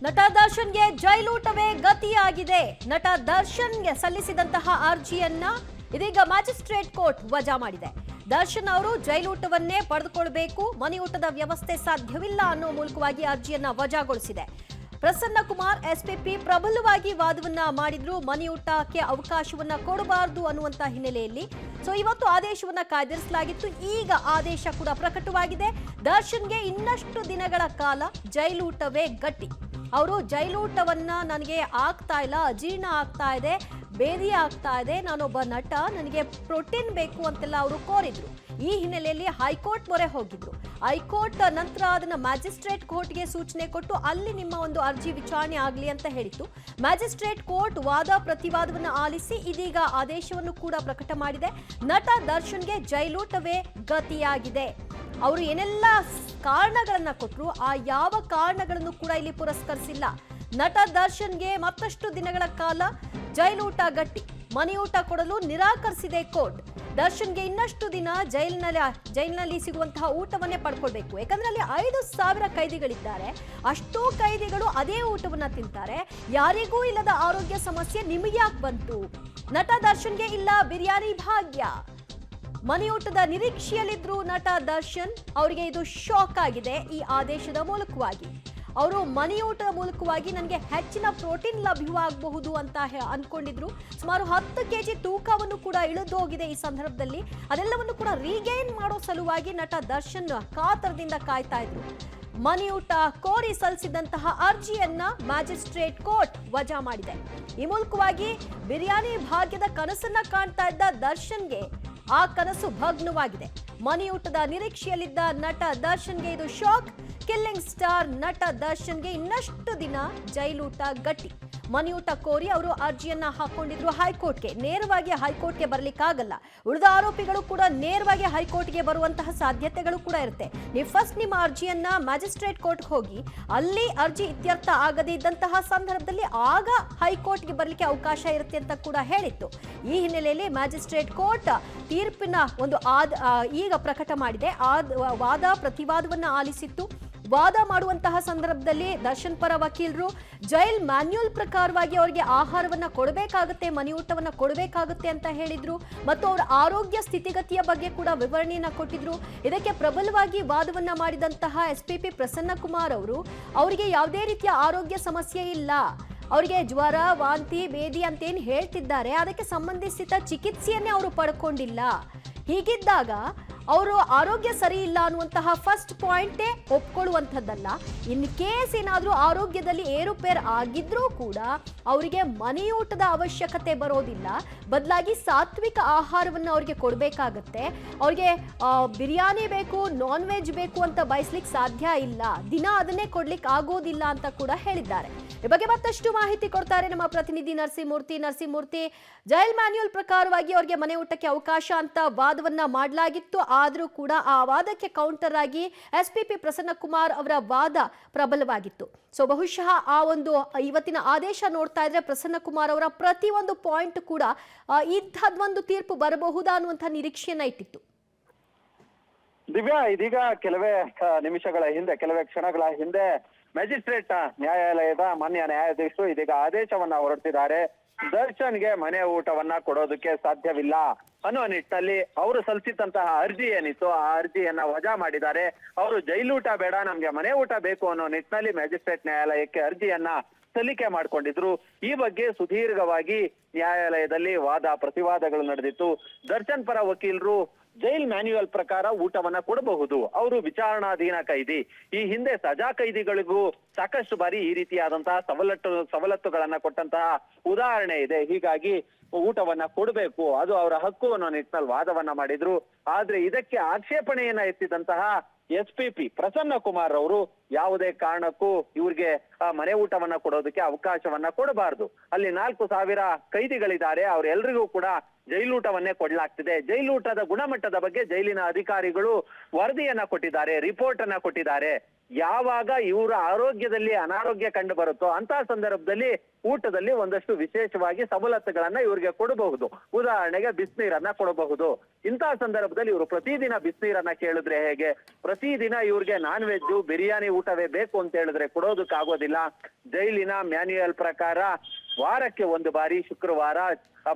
ನಟ ದರ್ಶನ್ಗೆ ಜೈಲೂಟವೇ ಗತಿಯಾಗಿದೆ. ನಟ ದರ್ಶನ್ಗೆ ಸಲ್ಲಿಸಿದಂತಹ ಅರ್ಜಿಯನ್ನ ಇದೀಗ ಮ್ಯಾಜಿಸ್ಟ್ರೇಟ್ ಕೋರ್ಟ್ ವಜಾ ಮಾಡಿದೆ. ದರ್ಶನ್ ಅವರು ಜೈಲೂಟವನ್ನೇ ಪಡೆದುಕೊಳ್ಳಬೇಕು, ಮನೆಯೂಟದ ವ್ಯವಸ್ಥೆ ಸಾಧ್ಯವಿಲ್ಲ ಅನ್ನೋ ಮೂಲಕವಾಗಿ ಅರ್ಜಿಯನ್ನ ವಜಾಗೊಳಿಸಿದೆ. ಪ್ರಸನ್ನ ಕುಮಾರ್ ಎಸ್ಪಿಪಿ ಪ್ರಬಲವಾಗಿ ವಾದವನ್ನ ಮಾಡಿದ್ರು. ಮನೆಯೂಟಕ್ಕೆ ಅವಕಾಶವನ್ನ ಕೊಡಬಾರದು ಅನ್ನುವಂತ ಹಿನ್ನೆಲೆಯಲ್ಲಿ ಇವತ್ತು ಆದೇಶವನ್ನ ಕಾಯ್ದಿರಿಸಲಾಗಿತ್ತು. ಈಗ ಆದೇಶ ಕೂಡ ಪ್ರಕಟವಾಗಿದೆ. ದರ್ಶನ್ಗೆ ಇನ್ನಷ್ಟು ದಿನಗಳ ಕಾಲ ಜೈಲೂಟವೇ ಗಟ್ಟಿ. ಅವರು ಜೈಲೂಟವನ್ನ ನನಗೆ ಆಗ್ತಾ ಇಲ್ಲ, ಅಜೀರ್ಣ ಆಗ್ತಾ ಇದೆ, ಬೇದಿ ಆಗ್ತಾ ಇದೆ, ನಾನೊಬ್ಬ ನಟ, ನನಗೆ ಪ್ರೋಟೀನ್ ಬೇಕು ಅಂತೆಲ್ಲ ಅವರು ಕೋರಿದ್ರು. ಈ ಹಿನ್ನೆಲೆಯಲ್ಲಿ ಹೈಕೋರ್ಟ್ ಮೊರೆ ಹೋಗಿದ್ರು. ಹೈಕೋರ್ಟ್ ನಂತರ ಅದನ್ನ ಮ್ಯಾಜಿಸ್ಟ್ರೇಟ್ ಕೋರ್ಟ್ಗೆ ಸೂಚನೆ ಕೊಟ್ಟು ಅಲ್ಲಿ ನಿಮ್ಮ ಒಂದು ಅರ್ಜಿ ವಿಚಾರಣೆ ಆಗಲಿ ಅಂತ ಹೇಳಿತ್ತು. ಮ್ಯಾಜಿಸ್ಟ್ರೇಟ್ ಕೋರ್ಟ್ ವಾದ ಪ್ರತಿವಾದವನ್ನು ಆಲಿಸಿ ಇದೀಗ ಆದೇಶವನ್ನು ಕೂಡ ಪ್ರಕಟ ಮಾಡಿದೆ. ನಟ ದರ್ಶನ್ಗೆ ಜೈಲೂಟವೇ ಗತಿಯಾಗಿದೆ. ಅವರು ಏನೆಲ್ಲ ಕಾರಣಗಳನ್ನ ಕೊಟ್ಟರು, ಆ ಯಾವ ಕಾರಣಗಳನ್ನು ಕೂಡ ಇಲ್ಲಿ ಪುರಸ್ಕರಿಸಿಲ್ಲ. ನಟ ದರ್ಶನ್ಗೆ ಮತ್ತಷ್ಟು ದಿನಗಳ ಕಾಲ ಜೈಲೂಟ ಮನೆಯೂಟ ಕೊಡಲು ನಿರಾಕರಿಸಿದೆ ಕೋರ್ಟ್. ದರ್ಶನ್ಗೆ ಇನ್ನಷ್ಟು ದಿನ ಜೈಲಿನಲ್ಲಿ ಸಿಗುವಂತಹ ಊಟವನ್ನೇ ಪಡ್ಕೊಳ್ಬೇಕು. ಯಾಕಂದ್ರೆ ಅಲ್ಲಿ 5,000 ಕೈದಿಗಳಿದ್ದಾರೆ. ಅಷ್ಟೂ ಕೈದಿಗಳು ಅದೇ ಊಟವನ್ನ ತಿಂತಾರೆ. ಯಾರಿಗೂ ಇಲ್ಲದ ಆರೋಗ್ಯ ಸಮಸ್ಯೆ ನಿಮಗೆ ಯಾಕೆ ಬಂತು? ನಟ ದರ್ಶನ್ಗೆ ಇಲ್ಲ ಬಿರಿಯಾನಿ ಭಾಗ್ಯ. ಮನೆಯೂಟದ ನಿರೀಕ್ಷೆಯಲ್ಲಿದ್ರು ನಟ ದರ್ಶನ್. ಅವರಿಗೆ ಇದು ಶಾಕ್ ಆಗಿದೆ ಈ ಆದೇಶದ ಮೂಲಕವಾಗಿ. ಅವರು ಮನೆಯೂಟದ ಮೂಲಕವಾಗಿ ನನಗೆ ಹೆಚ್ಚಿನ ಪ್ರೋಟೀನ್ ಲಭ್ಯವಾಗಬಹುದು ಅಂತ ಅಂದ್ಕೊಂಡಿದ್ರು. ಸುಮಾರು 10 kg ತೂಕವನ್ನು ಕೂಡ ಇಳಿದೋಗಿದೆ. ಈ ಸಂದರ್ಭದಲ್ಲಿ ಅದೆಲ್ಲವನ್ನು ಕೂಡ ರೀಗೈನ್ ಮಾಡೋ ಸಲುವಾಗಿ ನಟ ದರ್ಶನ್ ಕಾತರದಿಂದ ಕಾಯ್ತಾ ಇದ್ರು. ಮನೆಯೂಟ ಕೋರಿ ಸಲ್ಲಿಸಿದಂತಹ ಅರ್ಜಿಯನ್ನ ಮ್ಯಾಜಿಸ್ಟ್ರೇಟ್ ಕೋರ್ಟ್ ವಜಾ ಮಾಡಿದೆ. ಈ ಮೂಲಕವಾಗಿ ಬಿರಿಯಾನಿ ಭಾಗ್ಯದ ಕನಸನ್ನ ಕಾಣ್ತಾ ಇದ್ದ ದರ್ಶನ್ಗೆ ಆ ಕನಸು ಭಗ್ನವಾಗಿದೆ. ಮನೆಯೂಟದ ನಿರೀಕ್ಷೆಯಲ್ಲಿದ್ದ ನಟ ದರ್ಶನ್ಗೆ ಇದು ಶಾಕ್. ಕಿಲ್ಲಿಂಗ್ ಸ್ಟಾರ್ ನಟ ದರ್ಶನ್ಗೆ ಇನ್ನಷ್ಟು ದಿನ ಜೈಲೂಟ ಗಟ್ಟಿ. ಮನೆಯೂಟ ಕೋರಿ ಅವರು ಅರ್ಜಿಯನ್ನ ಹಾಕೊಂಡಿದ್ರು ಹೈಕೋರ್ಟ್ಗೆ. ನೇರವಾಗಿ ಹೈಕೋರ್ಟ್ಗೆ ಬರ್ಲಿಕ್ಕಾಗಲ್ಲ. ಉಳಿದ ಆರೋಪಿಗಳು ಕೂಡ ನೇರವಾಗಿ ಹೈಕೋರ್ಟ್ಗೆ ಬರುವಂತಹ ಸಾಧ್ಯತೆಗಳು ಕೂಡ ಇರುತ್ತೆ. ನೀವು ಫಸ್ಟ್ ನಿಮ್ಮ ಅರ್ಜಿಯನ್ನ ಮ್ಯಾಜಿಸ್ಟ್ರೇಟ್ ಕೋರ್ಟ್ಗೆ ಹೋಗಿ ಅಲ್ಲಿ ಅರ್ಜಿ ಇತ್ಯರ್ಥ ಆಗದೇ ಇದ್ದಂತಹ ಸಂದರ್ಭದಲ್ಲಿ ಆಗ ಹೈಕೋರ್ಟ್ಗೆ ಬರ್ಲಿಕ್ಕೆ ಅವಕಾಶ ಇರುತ್ತೆ ಅಂತ ಕೂಡ ಹೇಳಿತ್ತು. ಈ ಹಿನ್ನೆಲೆಯಲ್ಲಿ ಮ್ಯಾಜಿಸ್ಟ್ರೇಟ್ ಕೋರ್ಟ್ ತೀರ್ಪಿನ ಒಂದು ಈಗ ಪ್ರಕಟ ಮಾಡಿದೆ. ವಾದ ಪ್ರತಿವಾದವನ್ನ ಆಲಿಸಿತ್ತು. ವಾದ ಮಾಡುವಂತಹ ಸಂದರ್ಭದಲ್ಲಿ ದರ್ಶನ್ ಪರ ವಕೀಲರು ಜೈಲ್ ಮ್ಯಾನ್ಯುಯಲ್ ಪ್ರಕಾರವಾಗಿ ಅವರಿಗೆ ಆಹಾರವನ್ನ ಕೊಡಬೇಕಾಗುತ್ತೆ, ಮನೆಯೂಟವನ್ನ ಕೊಡಬೇಕಾಗುತ್ತೆ ಅಂತ ಹೇಳಿದ್ರು. ಮತ್ತು ಅವರ ಆರೋಗ್ಯ ಸ್ಥಿತಿಗತಿಯ ಬಗ್ಗೆ ಕೂಡ ವಿವರಣೆಯನ್ನ ಕೊಟ್ಟಿದ್ರು. ಇದಕ್ಕೆ ಪ್ರಬಲವಾಗಿ ವಾದವನ್ನ ಮಾಡಿದಂತಹ ಎಸ್ಪಿಪಿ ಪ್ರಸನ್ನ ಕುಮಾರ್ ಅವರಿಗೆ ಯಾವುದೇ ರೀತಿಯ ಆರೋಗ್ಯ ಸಮಸ್ಯೆ ಇಲ್ಲ, ಅವರಿಗೆ ಜ್ವರ, ವಾಂತಿ, ಬೇದಿ ಅಂತೇನು ಹೇಳ್ತಿದ್ದಾರೆ ಅದಕ್ಕೆ ಸಂಬಂಧಿಸಿದ ಚಿಕಿತ್ಸೆಯನ್ನೇ ಅವರು ಪಡ್ಕೊಂಡಿಲ್ಲ. ಹೀಗಿದ್ದಾಗ ಅವರು ಆರೋಗ್ಯ ಸರಿ ಇಲ್ಲ ಅನ್ನುವಂತಹ ಫಸ್ಟ್ ಪಾಯಿಂಟೇ ಒಪ್ಕೊಳ್ಳುವಂಥದ್ದಲ್ಲ. ಇನ್ ಕೇಸ್ ಏನಾದರೂ ಆರೋಗ್ಯದಲ್ಲಿ ಏರುಪೇರು ಆಗಿದ್ರೂ ಕೂಡ ಅವರಿಗೆ ಮನೆಯೂಟದ ಅವಶ್ಯಕತೆ ಬರೋದಿಲ್ಲ. ಬದಲಾಗಿ ಸಾತ್ವಿಕ ಆಹಾರವನ್ನು ಅವರಿಗೆ ಕೊಡಬೇಕಾಗತ್ತೆ. ಅವ್ರಿಗೆ ಬಿರಿಯಾನಿ ಬೇಕು, ನಾನ್ ವೆಜ್ ಬೇಕು ಅಂತ ಬಯಸ್ಲಿಕ್ಕೆ ಸಾಧ್ಯ ಇಲ್ಲ. ದಿನ ಅದನ್ನೇ ಕೊಡ್ಲಿಕ್ಕೆ ಆಗೋದಿಲ್ಲ ಅಂತ ಕೂಡ ಹೇಳಿದ್ದಾರೆ. ಈ ಬಗ್ಗೆ ಮತ್ತಷ್ಟು ಮಾಹಿತಿ ಕೊಡ್ತಾರೆ ನಮ್ಮ ಪ್ರತಿನಿಧಿ ನರಸಿಂಹಮೂರ್ತಿ. ಜೈಲ್ ಮ್ಯಾನ್ಯುಯಲ್ ಪ್ರಕಾರವಾಗಿ ಅವರಿಗೆ ಮನೆ ಊಟಕ್ಕೆ ಅವಕಾಶ ಅಂತ ವಾದವನ್ನ ಮಾಡಲಾಗಿತ್ತು. ಆದರೂ ಕೂಡ ಆ ವಾದಕ್ಕೆ ಕೌಂಟರ್ ಆಗಿ ಎಸ್ಪಿಪಿ ಪ್ರಸನ್ನ ಕುಮಾರ್ ಅವರ ವಾದ ಪ್ರಬಲವಾಗಿತ್ತು. ಬಹುಶಃ ಆ ಒಂದು ಇವತ್ತಿನ ಆದೇಶ ನೋಡ್ತಾ ಇದ್ರೆ ಪ್ರಸನ್ನ ಕುಮಾರ್ ಅವರ ಪ್ರತಿಯೊಂದು ಪಾಯಿಂಟ್ ಕೂಡ ಇಂಥದ್ದೊಂದು ತೀರ್ಪು ಬರಬಹುದಾ ಅನ್ನುವಂಥ ನಿರೀಕ್ಷೆಯನ್ನ ಇಟ್ಟಿತ್ತು. ದಿವ್ಯಾ, ಇದೀಗ ಕೆಲವೇ ಕ್ಷಣಗಳ ಹಿಂದೆ ಮ್ಯಾಜಿಸ್ಟ್ರೇಟ್ ನ್ಯಾಯಾಲಯದ ಮಾನ್ಯ ನ್ಯಾಯಾಧೀಶರು ಇದೀಗ ಆದೇಶವನ್ನ ಹೊರಡಿಸಿದ್ದಾರೆ. ದರ್ಶನ್ಗೆ ಮನೆ ಊಟವನ್ನ ಕೊಡೋದಕ್ಕೆ ಸಾಧ್ಯವಿಲ್ಲ ಅನ್ನೋ ನಿಟ್ಟಿನಲ್ಲಿ ಅವರು ಸಲ್ಲಿಸಿದಂತಹ ಅರ್ಜಿ ಏನಿತ್ತು ಆ ಅರ್ಜಿಯನ್ನ ವಜಾ ಮಾಡಿದ್ದಾರೆ. ಅವರು ಜೈಲೂಟ ಬೇಡ, ನಮ್ಗೆ ಮನೆ ಊಟ ಬೇಕು ಅನ್ನೋ ನಿಟ್ಟಿನಲ್ಲಿ ಮ್ಯಾಜಿಸ್ಟ್ರೇಟ್ ನ್ಯಾಯಾಲಯಕ್ಕೆ ಅರ್ಜಿಯನ್ನ ಸಲ್ಲಿಕೆ ಮಾಡ್ಕೊಂಡಿದ್ರು. ಈ ಬಗ್ಗೆ ಸುದೀರ್ಘವಾಗಿ ನ್ಯಾಯಾಲಯದಲ್ಲಿ ವಾದ ಪ್ರತಿವಾದಗಳು ನಡೆದಿತ್ತು. ದರ್ಶನ್ ಪರ ವಕೀಲರು ಜೈಲ್ ಮ್ಯಾನ್ಯುಯಲ್ ಪ್ರಕಾರ ಊಟವನ್ನ ಕೊಡಬಹುದು, ಅವರು ವಿಚಾರಣಾಧೀನ ಕೈದಿ. ಈ ಹಿಂದೆ ಸಜಾ ಕೈದಿಗಳಿಗೂ ಸಾಕಷ್ಟು ಬಾರಿ ಈ ರೀತಿಯಾದಂತಹ ಸವಲತ್ತುಗಳನ್ನ ಕೊಟ್ಟಂತಹ ಉದಾಹರಣೆ ಇದೆ. ಹೀಗಾಗಿ ಊಟವನ್ನ ಕೊಡಬೇಕು, ಅದು ಅವರ ಹಕ್ಕು ಅನ್ನೋ ನಿಟ್ಟಿನಲ್ಲಿ ವಾದವನ್ನ ಮಾಡಿದ್ರು. ಆದ್ರೆ ಇದಕ್ಕೆ ಆಕ್ಷೇಪಣೆಯನ್ನ ಎತ್ತಿದಂತಹ ಎಸ್ಪಿಪಿ ಪ್ರಸನ್ನ ಕುಮಾರ್ ಅವರು ಯಾವುದೇ ಕಾರಣಕ್ಕೂ ಇವ್ರಿಗೆ ಮನೆ ಊಟವನ್ನ ಕೊಡೋದಕ್ಕೆ ಅವಕಾಶವನ್ನ ಕೊಡಬಾರದು. ಅಲ್ಲಿ 4,000 ಕೈದಿಗಳಿದ್ದಾರೆ, ಅವರೆಲ್ಲರಿಗೂ ಕೂಡ ಜೈಲೂಟವನ್ನೇ ಕೊಡ್ಲಾಗ್ತಿದೆ. ಜೈಲೂಟದ ಗುಣಮಟ್ಟದ ಬಗ್ಗೆ ಜೈಲಿನ ಅಧಿಕಾರಿಗಳು ವರದಿಯನ್ನ ಕೊಟ್ಟಿದ್ದಾರೆ, ರಿಪೋರ್ಟ್ ಅನ್ನ ಕೊಟ್ಟಿದ್ದಾರೆ. ಯಾವಾಗ ಇವರ ಆರೋಗ್ಯದಲ್ಲಿ ಅನಾರೋಗ್ಯ ಕಂಡು ಬರುತ್ತೋ ಅಂತ ಸಂದರ್ಭದಲ್ಲಿ ಊಟದಲ್ಲಿ ಒಂದಷ್ಟು ವಿಶೇಷವಾಗಿ ಸವಲತ್ತುಗಳನ್ನ ಇವ್ರಿಗೆ ಕೊಡಬಹುದು. ಉದಾಹರಣೆಗೆ ಬಿಸಿನೀರನ್ನ ಕೊಡಬಹುದು. ಇಂತಹ ಸಂದರ್ಭದಲ್ಲಿ ಇವರು ಪ್ರತಿದಿನ ಬಿಸಿನೀರನ್ನ ಕೇಳಿದ್ರೆ ಹೇಗೆ? ಪ್ರತಿದಿನ ಇವ್ರಿಗೆ ನಾನ್ ವೆಜ್ ಬಿರಿಯಾನಿ ಊಟವೇ ಬೇಕು ಅಂತ ಹೇಳಿದ್ರೆ ಕೊಡೋದಕ್ಕಾಗೋದಿಲ್ಲ. ಜೈಲಿನ ಮ್ಯಾನ್ಯುಯಲ್ ಪ್ರಕಾರ ವಾರಕ್ಕೆ ಒಂದು ಬಾರಿ ಶುಕ್ರವಾರ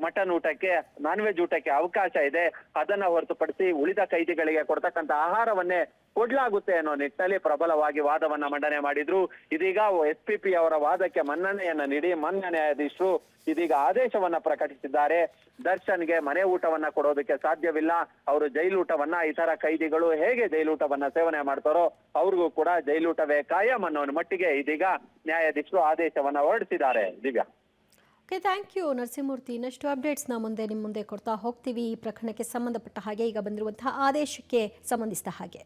ಮಟನ್ ಊಟಕ್ಕೆ, ನಾನ್ ವೆಜ್ ಊಟಕ್ಕೆ ಅವಕಾಶ ಇದೆ. ಅದನ್ನ ಹೊರತುಪಡಿಸಿ ಉಳಿದ ಕೈದಿಗಳಿಗೆ ಕೊಡ್ತಕ್ಕಂತ ಆಹಾರವನ್ನೇ ಕೊಡ್ಲಾಗುತ್ತೆ ಅನ್ನೋ ನಿಟ್ಟಿನಲ್ಲಿ ಪ್ರಬಲವಾಗಿ ವಾದವನ್ನ ಮಂಡನೆ ಮಾಡಿದ್ರು. ಇದೀಗ SPP ಅವರ ವಾದಕ್ಕೆ ಮನ್ನಣೆಯನ್ನ ನೀಡಿ ಮಾನ್ಯ ನ್ಯಾಯಾಧೀಶರು ಇದೀಗ ಆದೇಶವನ್ನ ಪ್ರಕಟಿಸಿದ್ದಾರೆ. ದರ್ಶನ್ಗೆ ಮನೆ ಊಟವನ್ನ ಕೊಡೋದಕ್ಕೆ ಸಾಧ್ಯವಿಲ್ಲ. ಅವರು ಜೈಲೂಟವನ್ನ ಇತರ ಕೈದಿಗಳು ಹೇಗೆ ಜೈಲೂಟವನ್ನ ಸೇವನೆ ಮಾಡ್ತಾರೋ ಅವ್ರಿಗೂ ಕೂಡ ಜೈಲೂಟವೇ ಕಾಯಂ ಅನ್ನೋ ಮಟ್ಟಿಗೆ ಇದೀಗ ನ್ಯಾಯಾಧೀಶರು ಆದೇಶವನ್ನ ಹೊರಡಿಸಿದ್ದಾರೆ. Divya. Okay, thank you Narasimhamurthy. ಇನ್ನಷ್ಟು ಅಪ್ಡೇಟ್ಸ್ನ ನಿಮ್ಮ ಮುಂದೆ ಕೊಡ್ತಾ ಹೋಗ್ತೀವಿ. ಈ ಪ್ರಕರಣಕ್ಕೆ ಸಂಬಂಧಪಟ್ಟ ಹಾಗೆ ಈಗ ಬಂದಿರುವಂತಹ ಆದೇಶಕ್ಕೆ ಸಂಬಂಧಿಸಿದ ಹಾಗೆ.